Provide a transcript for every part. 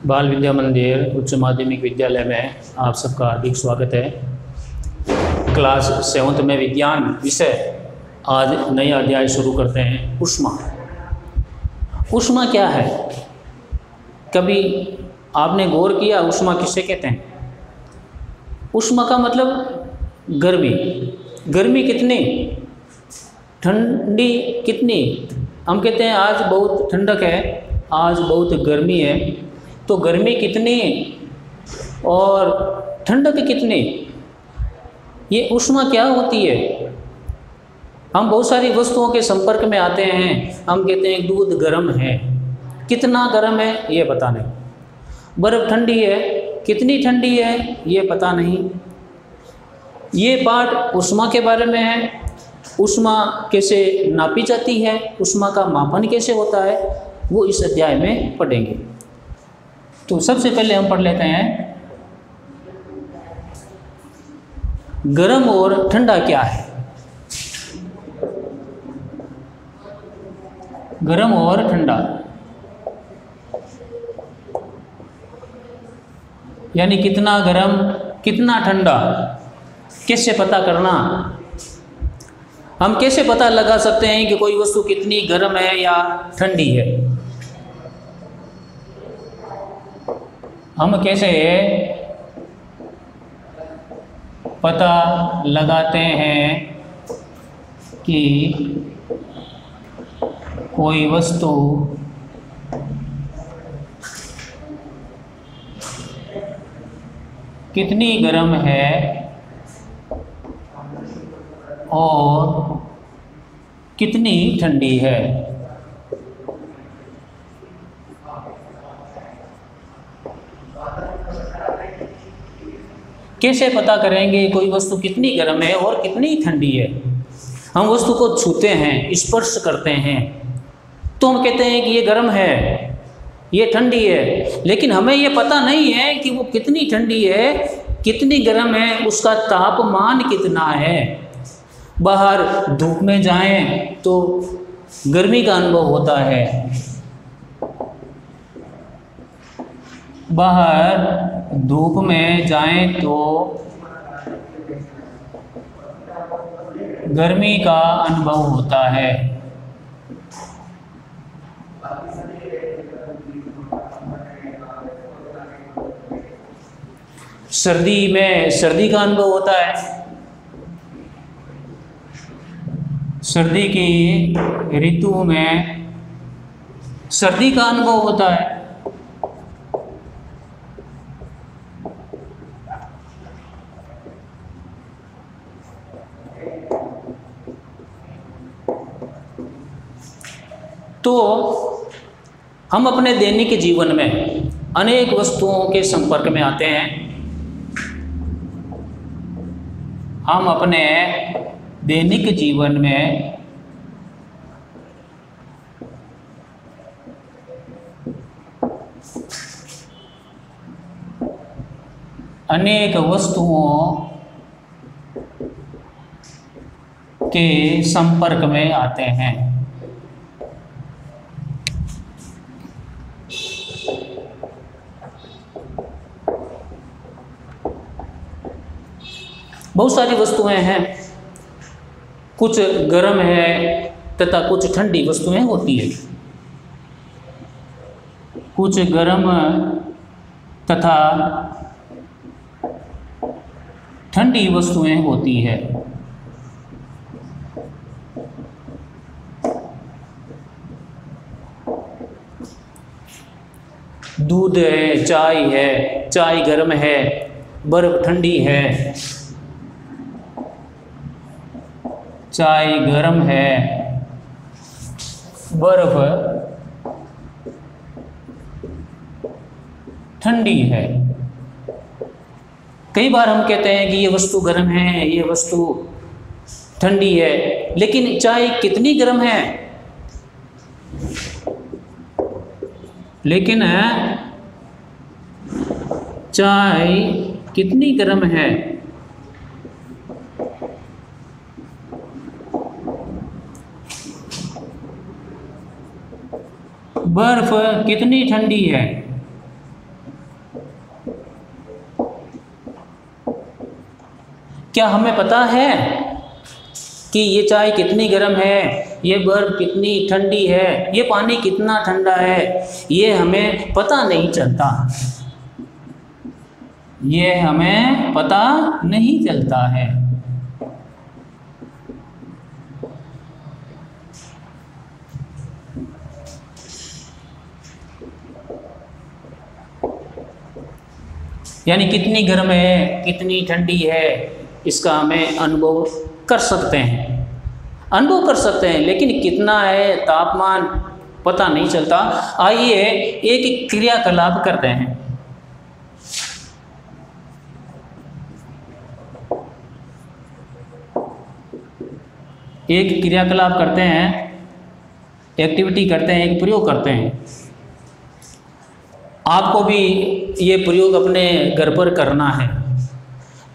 बाल विद्या मंदिर उच्च माध्यमिक विद्यालय में आप सबका हार्दिक स्वागत है। क्लास 7th में विज्ञान विषय आज नया अध्याय शुरू करते हैं। ऊष्मा। ऊष्मा क्या है? कभी आपने गौर किया ऊष्मा किसे कहते हैं? ऊष्मा का मतलब गर्मी। गर्मी कितनी, ठंडी कितनी। हम कहते हैं आज बहुत ठंडक है, आज बहुत गर्मी है। तो गर्मी कितनी और ठंडक कितनी, ये ऊष्मा क्या होती है? हम बहुत सारी वस्तुओं के संपर्क में आते हैं, हम कहते हैं दूध गर्म है, कितना गर्म है ये पता नहीं। बर्फ़ ठंडी है, कितनी ठंडी है ये पता नहीं। ये पाठ ऊष्मा के बारे में है। ऊष्मा कैसे नापी जाती है, ऊष्मा का मापन कैसे होता है, वो इस अध्याय में पढ़ेंगे। तो सबसे पहले हम पढ़ लेते हैं गर्म और ठंडा क्या है। गर्म और ठंडा यानी कितना गर्म कितना ठंडा कैसे पता करना। हम कैसे पता लगा सकते हैं कि कोई वस्तु कितनी गर्म है या ठंडी है? हम कैसे पता लगाते हैं कि कोई वस्तु कितनी गर्म है और कितनी ठंडी है? कैसे पता करेंगे कोई वस्तु कितनी गर्म है और कितनी ठंडी है? हम वस्तु को छूते हैं, स्पर्श करते हैं, तो हम कहते हैं कि ये गर्म है, ये ठंडी है। लेकिन हमें ये पता नहीं है कि वो कितनी ठंडी है, कितनी गर्म है, उसका तापमान कितना है। बाहर धूप में जाएं तो गर्मी का अनुभव होता है, बाहर धूप में जाएं तो गर्मी का अनुभव होता है। सर्दी में सर्दी का अनुभव होता है, सर्दी की ऋतु में सर्दी का अनुभव होता है। तो हम अपने दैनिक जीवन में अनेक वस्तुओं के संपर्क में आते हैं। हम अपने दैनिक जीवन में अनेक वस्तुओं के संपर्क में आते हैं। बहुत सारी वस्तुएं हैं, कुछ गर्म है तथा कुछ ठंडी वस्तुएं होती है। कुछ गर्म तथा ठंडी वस्तुएं होती है। दूध है, चाय गर्म है, बर्फ ठंडी है। चाय गर्म है, बर्फ ठंडी है। कई बार हम कहते हैं कि ये वस्तु गर्म है, ये वस्तु ठंडी है, लेकिन चाय कितनी गर्म है? लेकिन चाय कितनी गर्म है? बर्फ कितनी ठंडी है? क्या हमें पता है कि ये चाय कितनी गर्म है, ये बर्फ कितनी ठंडी है, ये पानी कितना ठंडा है? ये हमें पता नहीं चलता, ये हमें पता नहीं चलता है। यानी कितनी गर्म है, कितनी ठंडी है, इसका हमें अनुभव कर सकते हैं, लेकिन कितना है तापमान पता नहीं चलता। आइए एक क्रियाकलाप करते हैं। एक क्रियाकलाप करते हैं, एक्टिविटी करते हैं, एक प्रयोग करते हैं। आपको भी ये प्रयोग अपने घर पर करना है।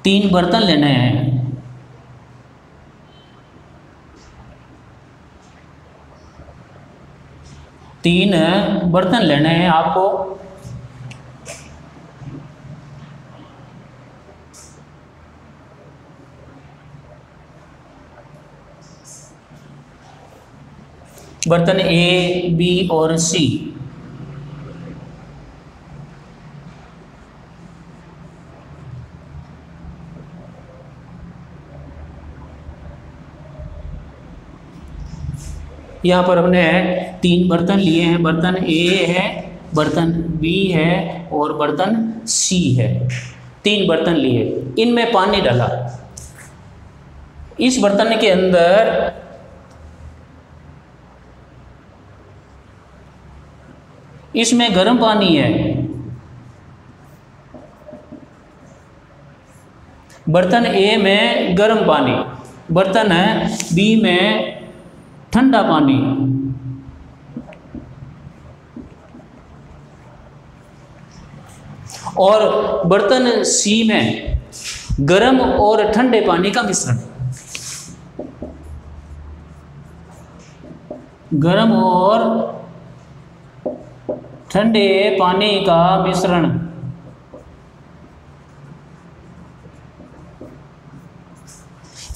3 बर्तन लेने हैं। 3 बर्तन लेने हैं आपको। बर्तन ए, बी और सी। यहाँ पर हमने 3 बर्तन लिए हैं। बर्तन ए है, बर्तन बी है और बर्तन सी है। 3 बर्तन लिए, इनमें पानी डाला। इस बर्तन के अंदर इसमें गर्म पानी है। बर्तन ए में गर्म पानी, बर्तन बी में ठंडा पानी। और बर्तन सी में गर्म और ठंडे पानी का मिश्रण। गर्म और ठंडे पानी का मिश्रण।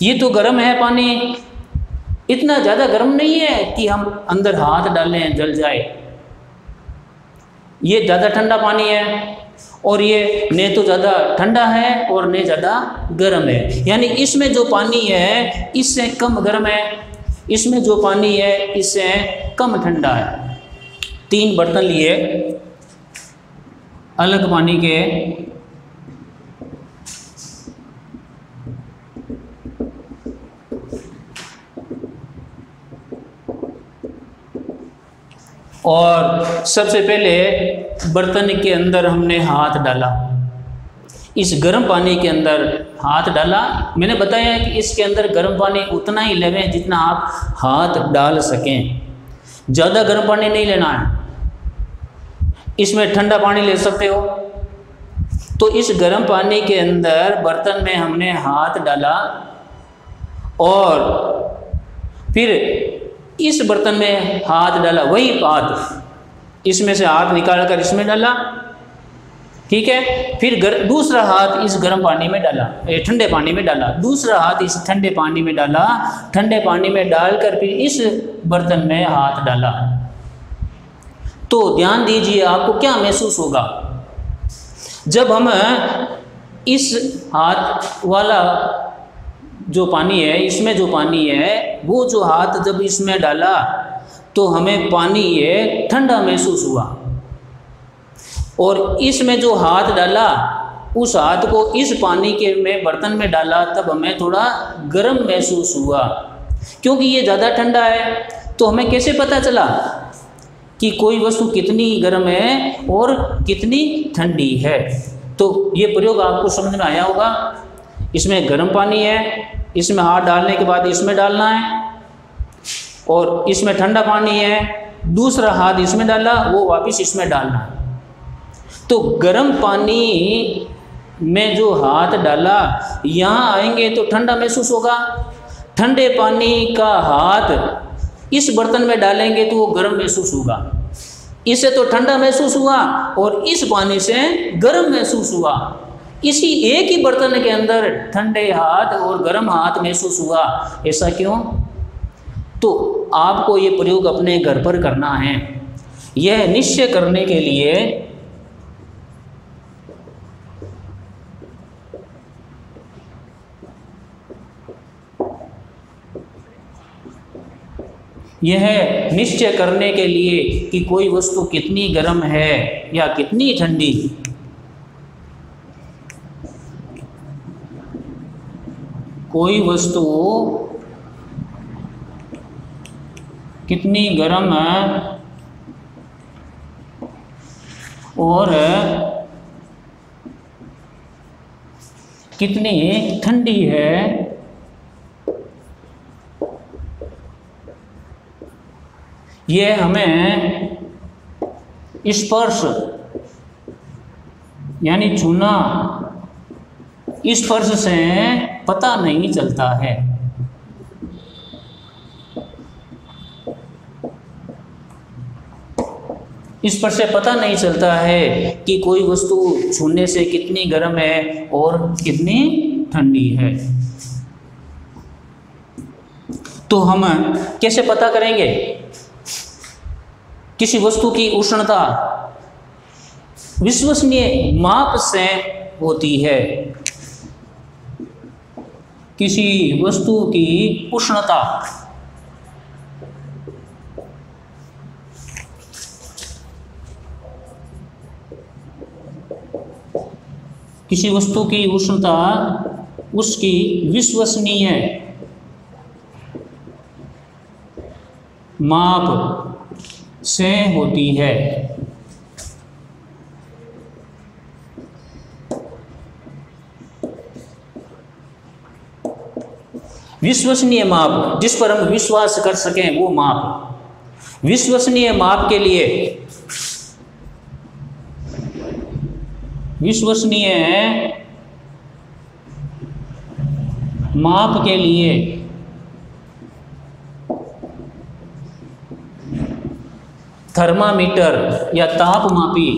ये तो गर्म है पानी, इतना ज़्यादा गर्म नहीं है कि हम अंदर हाथ डालें जल जाए। ये ज़्यादा ठंडा पानी है और ये न तो ज़्यादा ठंडा है और न ज़्यादा गर्म है। यानी इसमें जो पानी है इससे कम गर्म है, इसमें जो पानी है इससे कम ठंडा है। 3 बर्तन लिए अलग पानी के। और सबसे पहले बर्तन के अंदर हमने हाथ डाला। इस गर्म पानी के अंदर हाथ डाला। मैंने बताया कि इसके अंदर गर्म पानी उतना ही लेवें जितना आप हाथ डाल सकें, ज़्यादा गर्म पानी नहीं लेना है। इसमें ठंडा पानी ले सकते हो। तो इस गर्म पानी के अंदर बर्तन में हमने हाथ डाला और फिर इस बर्तन में हाथ डाला, वही हाथ इसमें से हाथ निकाल कर इसमें डाला, ठीक है। फिर दूसरा हाथ इस गर्म पानी में डाला, ठंडे पानी में डाला, दूसरा हाथ इस ठंडे पानी में डाला, ठंडे पानी में डालकर फिर इस बर्तन में हाथ डाला। तो ध्यान दीजिए आपको क्या महसूस होगा जब हम इस हाथ वाला जो पानी है, इसमें जो पानी है, वो जो हाथ जब इसमें डाला तो हमें पानी ये ठंडा महसूस हुआ। और इसमें जो हाथ डाला, उस हाथ को इस पानी के में बर्तन में डाला, तब हमें थोड़ा गर्म महसूस हुआ, क्योंकि ये ज़्यादा ठंडा है। तो हमें कैसे पता चला कि कोई वस्तु कितनी गर्म है और कितनी ठंडी है? तो ये प्रयोग आपको समझ में आया होगा। इसमें गर्म पानी है, इसमें हाथ डालने के बाद इसमें डालना है, और इसमें ठंडा पानी है, दूसरा हाथ इसमें डाला, वो वापस इसमें डालना है। तो गर्म पानी में जो हाथ डाला, यहाँ आएंगे तो ठंडा महसूस होगा। ठंडे पानी का हाथ इस बर्तन में डालेंगे तो वो गर्म महसूस होगा। इससे तो ठंडा महसूस हुआ और इस पानी से गर्म महसूस हुआ। इसी एक ही बर्तन के अंदर ठंडे हाथ और गर्म हाथ महसूस हुआ, ऐसा क्यों? तो आपको ये प्रयोग अपने घर पर करना है। यह निश्चय करने के लिए कि कोई वस्तु कितनी गर्म है या कितनी ठंडी, कोई वस्तु कितनी गर्म है और कितनी ठंडी है, यह हमें स्पर्श यानी छूना, स्पर्श से पता नहीं चलता है। इस पर से पता नहीं चलता है कि कोई वस्तु छूने से कितनी गर्म है और कितनी ठंडी है। तो हम कैसे पता करेंगे? किसी वस्तु की उष्णता विश्वसनीय माप से होती है। किसी वस्तु की उष्णता उसकी विश्वसनीय माप से होती है। विश्वसनीय माप, जिस पर हम विश्वास कर सकें, वो माप। विश्वसनीय माप के लिए थर्मामीटर या तापमापी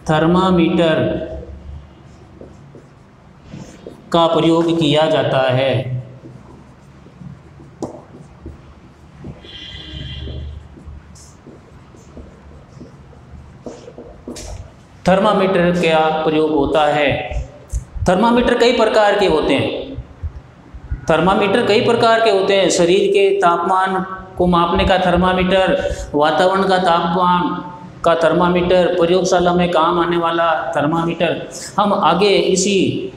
थर्मामीटर का प्रयोग किया जाता है। थर्मामीटर का प्रयोग होता है। थर्मामीटर कई प्रकार के होते हैं। शरीर के तापमान को मापने का थर्मामीटर, वातावरण का तापमान का थर्मामीटर, प्रयोगशाला में काम आने वाला थर्मामीटर। हम आगे इसी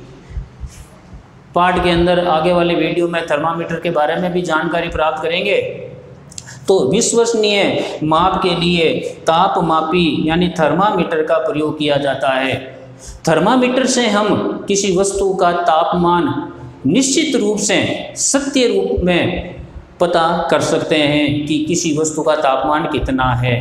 पार्ट के अंदर आगे वाले वीडियो में थर्मामीटर के बारे में भी जानकारी प्राप्त करेंगे। तो विश्वसनीय माप के लिए तापमापी यानी थर्मामीटर का प्रयोग किया जाता है। थर्मामीटर से हम किसी वस्तु का तापमान निश्चित रूप से सत्य रूप में पता कर सकते हैं कि किसी वस्तु का तापमान कितना है।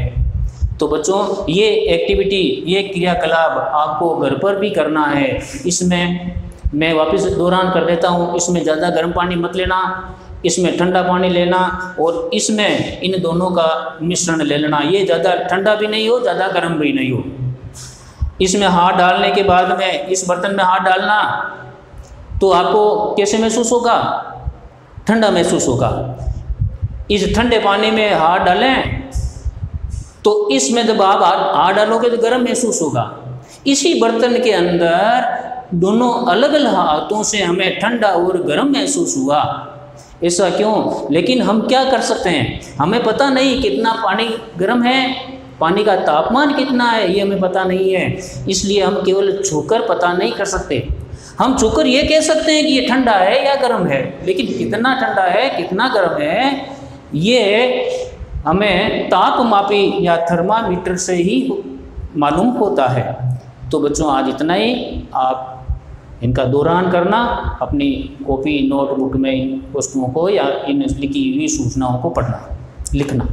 तो बच्चों, ये एक्टिविटी, ये क्रियाकलाप आपको घर पर भी करना है। इसमें मैं वापस दोहरान कर देता हूँ, इसमें ज़्यादा गर्म पानी मत लेना, इसमें ठंडा पानी लेना और इसमें इन दोनों का मिश्रण ले लेना। ये ज़्यादा ठंडा भी नहीं हो, ज़्यादा गर्म भी नहीं हो। इसमें हाथ डालने के बाद में इस बर्तन में हाथ डालना तो आपको कैसे महसूस होगा? ठंडा महसूस होगा। इस ठंडे पानी में हाथ डालें तो इसमें जब आप हाथ डालोगे तो गर्म महसूस होगा। इसी बर्तन के अंदर दोनों अलग अलग हाथों से हमें ठंडा और गर्म महसूस हुआ। ऐसा क्यों? लेकिन हम क्या कर सकते हैं? हमें पता नहीं कितना पानी गर्म है, पानी का तापमान कितना है, ये हमें पता नहीं है। इसलिए हम केवल छूकर पता नहीं कर सकते। हम छूकर ये कह सकते हैं कि ये ठंडा है या गर्म है, लेकिन कितना ठंडा है, कितना गर्म है, ये हमें तापमापी या थर्मामीटर से ही मालूम होता है। तो बच्चों, आज इतना ही। आप इनका दोहरान करना, अपनी कॉपी नोटबुक में वस्तुओं को या इन लिखी हुई सूचनाओं को पढ़ना, लिखना।